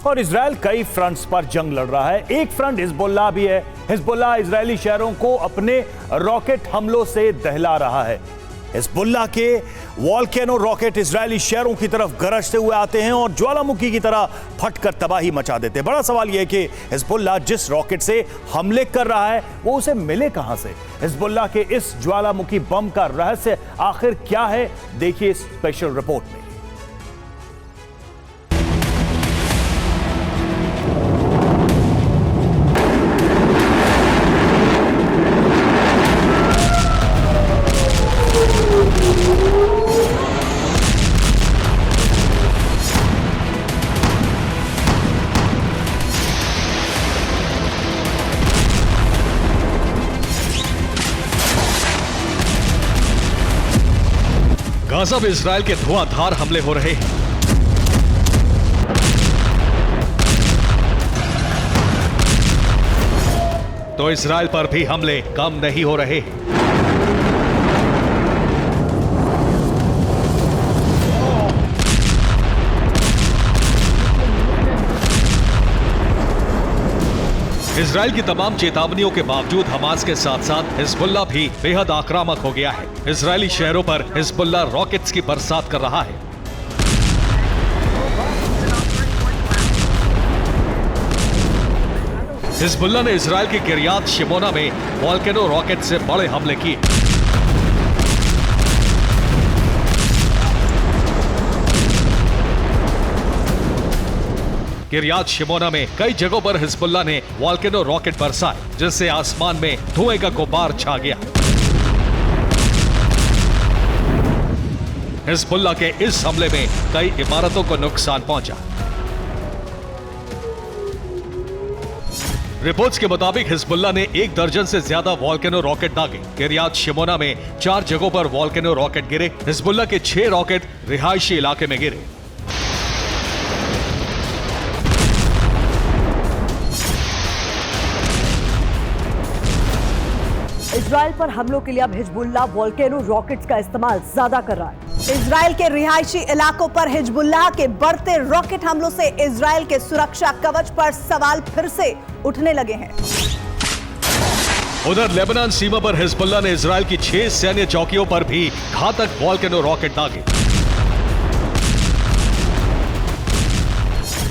और इजराइल कई फ्रंट्स पर जंग लड़ रहा है। एक फ्रंट हिजबुल्लाह भी है। हिजबुल्लाह इजरायली शहरों को अपने रॉकेट हमलों से दहला रहा है। हिजबुल्लाह के वॉल्केनो रॉकेट इजरायली शहरों की तरफ गरजते हुए आते हैं और ज्वालामुखी की तरह फटकर तबाही मचा देते हैं। बड़ा सवाल यह है कि हिजबुल्लाह जिस रॉकेट से हमले कर रहा है वो उसे मिले कहां से। हिजबुल्लाह के इस ज्वालामुखी बम का रहस्य आखिर क्या है, देखिए इस स्पेशल रिपोर्ट में। गाजा में इजराइल के धुआंधार हमले हो रहे हैं। तो इजराइल पर भी हमले कम नहीं हो रहे। इजराइल की तमाम चेतावनियों के बावजूद हमास के साथ साथ हिजबुल्लाह भी बेहद आक्रामक हो गया है। इजरायली शहरों पर हिजबुल्लाह रॉकेट्स की बरसात कर रहा है। हिजबुल्लाह ने इजराइल के किरियात शिमोना में वॉल्केनो रॉकेट से बड़े हमले किए। किरियात शिमोना में कई जगहों पर हिजबुल्लाह ने वॉल्केनो रॉकेट बरसाए, जिससे आसमान में धुएं का गुब्बार छा गया। हिजबुल्लाह के इस हमले में कई इमारतों को नुकसान पहुंचा। रिपोर्ट्स के मुताबिक हिजबुल्लाह ने 1 दर्जन से ज्यादा वॉल्केनो रॉकेट दागे। किरियात शिमोना में 4 जगहों पर वॉल्केनो रॉकेट गिरे। हिजबुल्लाह के 6 रॉकेट रिहायशी इलाके में गिरे। इजराइल पर हमलों के लिए अब हिजबुल्लाह वॉल्केनो रॉकेट्स का इस्तेमाल ज्यादा कर रहा है। इजराइल के रिहायशी इलाकों पर हिजबुल्लाह के बढ़ते रॉकेट हमलों से इजराइल के सुरक्षा कवच पर सवाल फिर से उठने लगे हैं। उधर लेबनान सीमा पर हिजबुल्लाह ने इजराइल की 6 सैन्य चौकियों पर भी घातक वॉल्केनो रॉकेट दागे।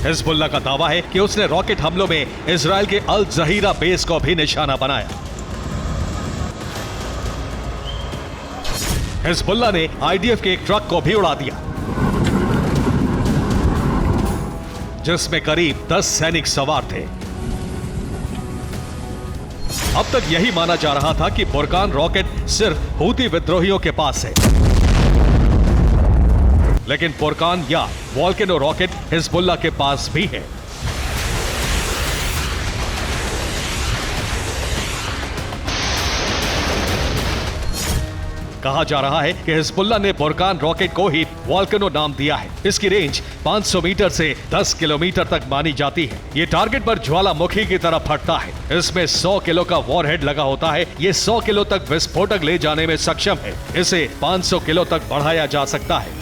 हिजबुल्लाह का दावा है कि उसने रॉकेट हमलों में इजराइल के अल जहीरा बेस को भी निशाना बनाया। हिजबुल्लाह ने आईडीएफ के एक ट्रक को भी उड़ा दिया, जिसमें करीब 10 सैनिक सवार थे। अब तक यही माना जा रहा था कि बुरकान रॉकेट सिर्फ हूती विद्रोहियों के पास है, लेकिन बुरकान या वॉल्केनो रॉकेट हिजबुल्लाह के पास भी है। कहा जा रहा है कि हिजबुल्लाह ने बुरकान रॉकेट को ही वॉल्केनो नाम दिया है। इसकी रेंज 500 मीटर से 10 किलोमीटर तक मानी जाती है। ये टारगेट पर ज्वालामुखी की तरह फटता है। इसमें 100 किलो का वॉरहेड लगा होता है। ये 100 किलो तक विस्फोटक ले जाने में सक्षम है। इसे 500 किलो तक बढ़ाया जा सकता है।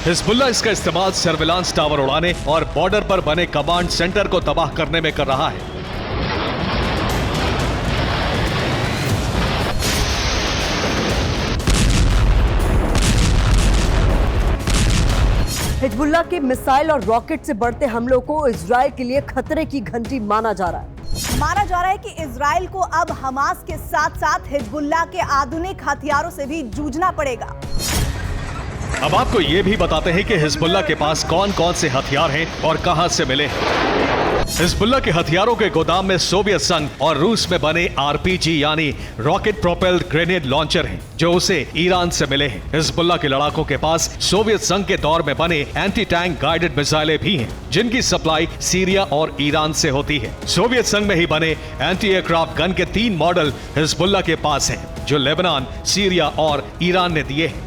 हिजबुल्लाह इसका इस्तेमाल सर्विलांस टावर उड़ाने और बॉर्डर पर बने कमांड सेंटर को तबाह करने में कर रहा है। हिजबुल्लाह के मिसाइल और रॉकेट से बढ़ते हमलों को इजराइल के लिए खतरे की घंटी माना जा रहा है। माना जा रहा है कि इजराइल को अब हमास के साथ साथ हिजबुल्लाह के आधुनिक हथियारों से भी जूझना पड़ेगा। अब आपको ये भी बताते हैं कि हिजबुल्लाह के पास कौन कौन से हथियार हैं और कहां से मिले हैं। हिजबुल्लाह के हथियारों के गोदाम में सोवियत संघ और रूस में बने आरपीजी यानी रॉकेट प्रोपेल्ड ग्रेनेड लॉन्चर हैं, जो उसे ईरान से मिले हैं। हिजबुल्लाह के लड़ाकों के पास सोवियत संघ के दौर में बने एंटी टैंक गाइडेड मिसाइलें भी हैं, जिनकी सप्लाई सीरिया और ईरान से होती है। सोवियत संघ में ही बने एंटी एयरक्राफ्ट गन के 3 मॉडल हिजबुल्लाह के पास हैं, जो लेबनान, सीरिया और ईरान ने दिए हैं।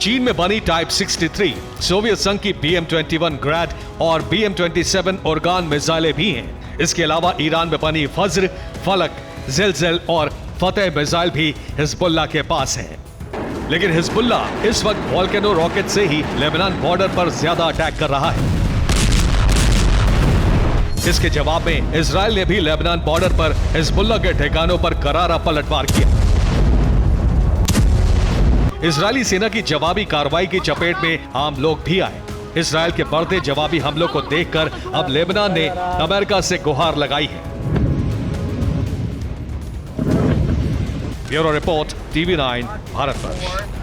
चीन में बनी टाइप 63, सोवियत संघ की BM-21 ग्रैड और BM-27 ओर्गान मिसाइलें भी हैं। इसके अलावा ईरान में बनी फज्र, फलक, ज़िलज़िल और फतेह मिसाइल भी हिजबुल्लाह के पास हैं। लेकिन हिजबुल्लाह इस वक्त वॉल्केनो रॉकेट से ही लेबनान बॉर्डर पर ज्यादा अटैक कर रहा है। इसके जवाब में इजराइल ने भी लेबनान बॉर्डर पर हिजबुल्लाह के ठिकानों पर करारा पलटवार किया। इजरायली सेना की जवाबी कार्रवाई की चपेट में आम लोग भी आए। इजराइल के बढ़ते जवाबी हमलों को देखकर अब लेबनान ने अमेरिका से गुहार लगाई है। Bureau report, TV9, Bharatvarsh.